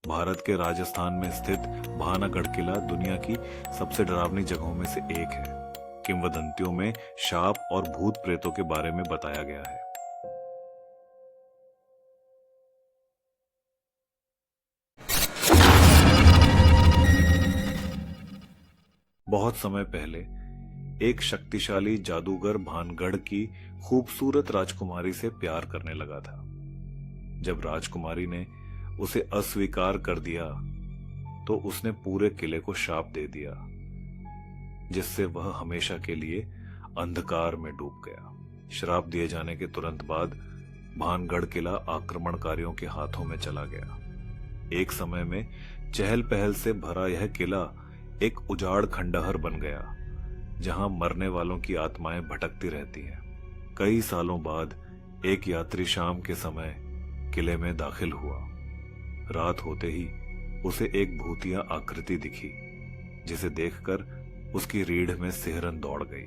भारत के राजस्थान में स्थित भानागढ़ किला दुनिया की सबसे डरावनी जगहों में से एक है। किंवदंतियों में शाप और भूत प्रेतों के बारे में बताया गया है। बहुत समय पहले एक शक्तिशाली जादूगर भानगढ़ की खूबसूरत राजकुमारी से प्यार करने लगा था। जब राजकुमारी ने उसे अस्वीकार कर दिया तो उसने पूरे किले को श्राप दे दिया, जिससे वह हमेशा के लिए अंधकार में डूब गया। श्राप दिए जाने के तुरंत बाद भानगढ़ किला आक्रमणकारियों के हाथों में चला गया। एक समय में चहल पहल से भरा यह किला एक उजाड़ खंडहर बन गया, जहां मरने वालों की आत्माएं भटकती रहती हैं। कई सालों बाद एक यात्री शाम के समय किले में दाखिल हुआ। रात होते ही उसे एक भूतिया आकृति दिखी, जिसे देखकर उसकी रीढ़ में सिहरन दौड़ गई।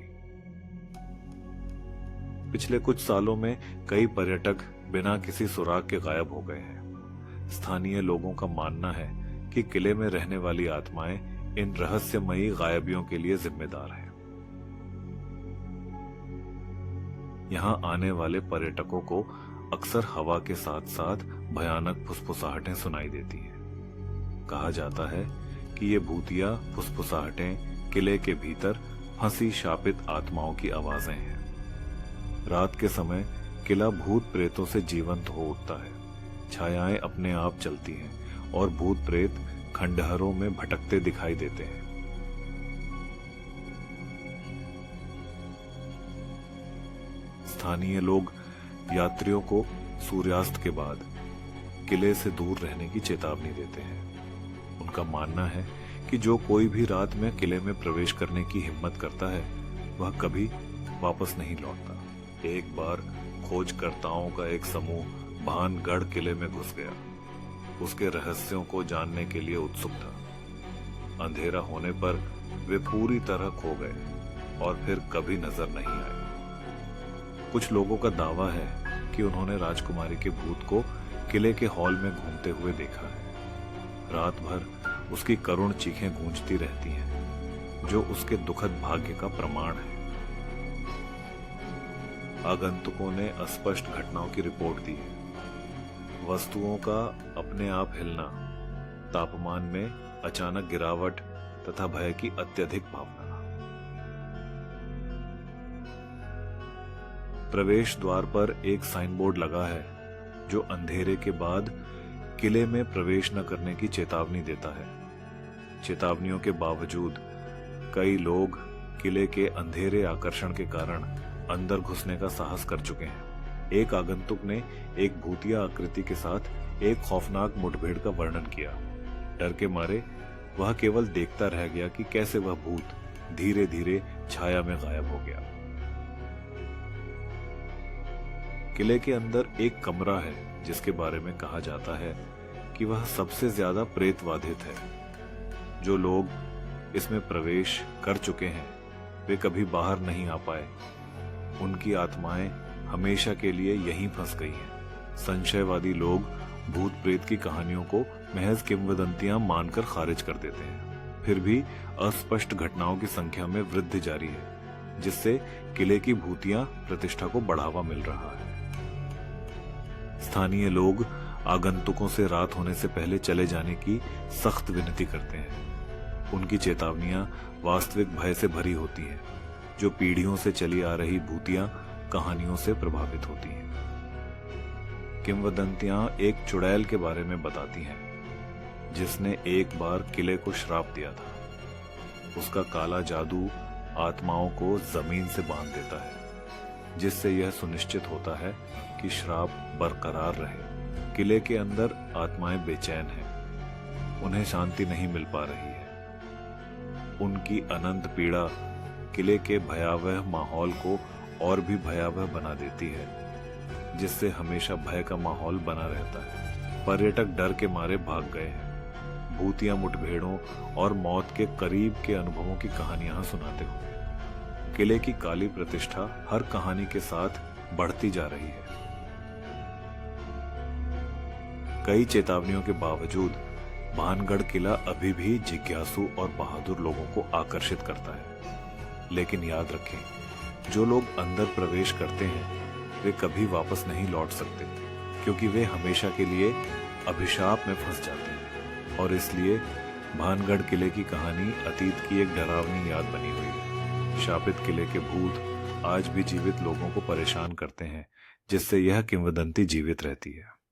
पिछले कुछ सालों में कई पर्यटक बिना किसी सुराग के गायब हो गए हैं। स्थानीय लोगों का मानना है कि किले में रहने वाली आत्माएं इन रहस्यमयी गायबियों के लिए जिम्मेदार हैं। यहां आने वाले पर्यटकों को अक्सर हवा के साथ साथ भयानक फुसफुसाहटें सुनाई देती हैं। कहा जाता है कि ये भूतिया फुसफुसाहटें किले के भीतर फंसी शापित आत्माओं की आवाजें हैं। रात के समय किला भूत प्रेतों से जीवंत हो उठता है। छायाएं अपने आप चलती हैं और भूत प्रेत खंडहरों में भटकते दिखाई देते हैं। स्थानीय लोग यात्रियों को सूर्यास्त के बाद किले से दूर रहने की चेतावनी देते हैं। उनका मानना है कि जो कोई भी रात में किले में प्रवेश करने की हिम्मत करता है, वह कभी वापस नहीं लौटता। एक बार खोजकर्ताओं का एक समूह भानगढ़ किले में घुस गया। उसके रहस्यों को जानने के लिए उत्सुक था। अंधेरा होने पर वे पूरी तरह खो गए और फिर कभी नजर नहीं आए। कुछ लोगों का दावा है कि उन्होंने राजकुमारी के भूत को किले के हॉल में घूमते हुए देखा है। रात भर उसकी करुण चीखें गूंजती रहती हैं, जो उसके दुखद भाग्य का प्रमाण है। आगंतुकों ने अस्पष्ट घटनाओं की रिपोर्ट दी है। वस्तुओं का अपने आप हिलना, तापमान में अचानक गिरावट तथा भय की अत्यधिक भावना। प्रवेश द्वार पर एक साइन बोर्ड लगा है, जो अंधेरे के बाद किले में प्रवेश न करने की चेतावनी देता है। चेतावनियों के बावजूद कई लोग किले के अंधेरे आकर्षण के कारण अंदर घुसने का साहस कर चुके हैं। एक आगंतुक ने एक भूतिया आकृति के साथ एक खौफनाक मुठभेड़ का वर्णन किया। डर के मारे वह केवल देखता रह गया कि कैसे वह भूत धीरे धीरे छाया में गायब हो गया। किले के अंदर एक कमरा है, जिसके बारे में कहा जाता है कि वह सबसे ज्यादा प्रेत बाधित है। जो लोग इसमें प्रवेश कर चुके हैं, वे कभी बाहर नहीं आ पाए। उनकी आत्माएं हमेशा के लिए यहीं फंस गई हैं। संशयवादी लोग भूत प्रेत की कहानियों को महज किंवदंतियां मानकर खारिज कर देते हैं। फिर भी अस्पष्ट घटनाओं की संख्या में वृद्धि जारी है, जिससे किले की भूतिया प्रतिष्ठा को बढ़ावा मिल रहा है। स्थानीय लोग आगंतुकों से रात होने से पहले चले जाने की सख्त विनती करते हैं। उनकी चेतावनियां वास्तविक भय से भरी होती हैं, जो पीढ़ियों से चली आ रही भूतिया कहानियों से प्रभावित होती हैं। किंवदंतियां एक चुड़ैल के बारे में बताती हैं, जिसने एक बार किले को श्राप दिया था। उसका काला जादू आत्माओं को जमीन से बांध देता है, जिससे यह सुनिश्चित होता है कि श्राप बरकरार रहे। किले के अंदर आत्माएं बेचैन हैं, उन्हें शांति नहीं मिल पा रही है। उनकी अनंत पीड़ा किले के भयावह माहौल को और भी भयावह बना देती है, जिससे हमेशा भय का माहौल बना रहता है। पर्यटक डर के मारे भाग गए हैं। भूतिया मुठभेड़ों और मौत के करीब के अनुभवों की कहानियां सुनाते हुए किले की काली प्रतिष्ठा हर कहानी के साथ बढ़ती जा रही है। कई चेतावनियों के बावजूद भानगढ़ किला अभी भी जिज्ञासु और बहादुर लोगों को आकर्षित करता है। लेकिन याद रखें, जो लोग अंदर प्रवेश करते हैं वे कभी वापस नहीं लौट सकते, क्योंकि वे हमेशा के लिए अभिशाप में फंस जाते हैं। और इसलिए भानगढ़ किले की कहानी अतीत की एक डरावनी याद बनी हुई है। शापित किले के भूत आज भी जीवित लोगों को परेशान करते हैं, जिससे यह किंवदंती जीवित रहती है।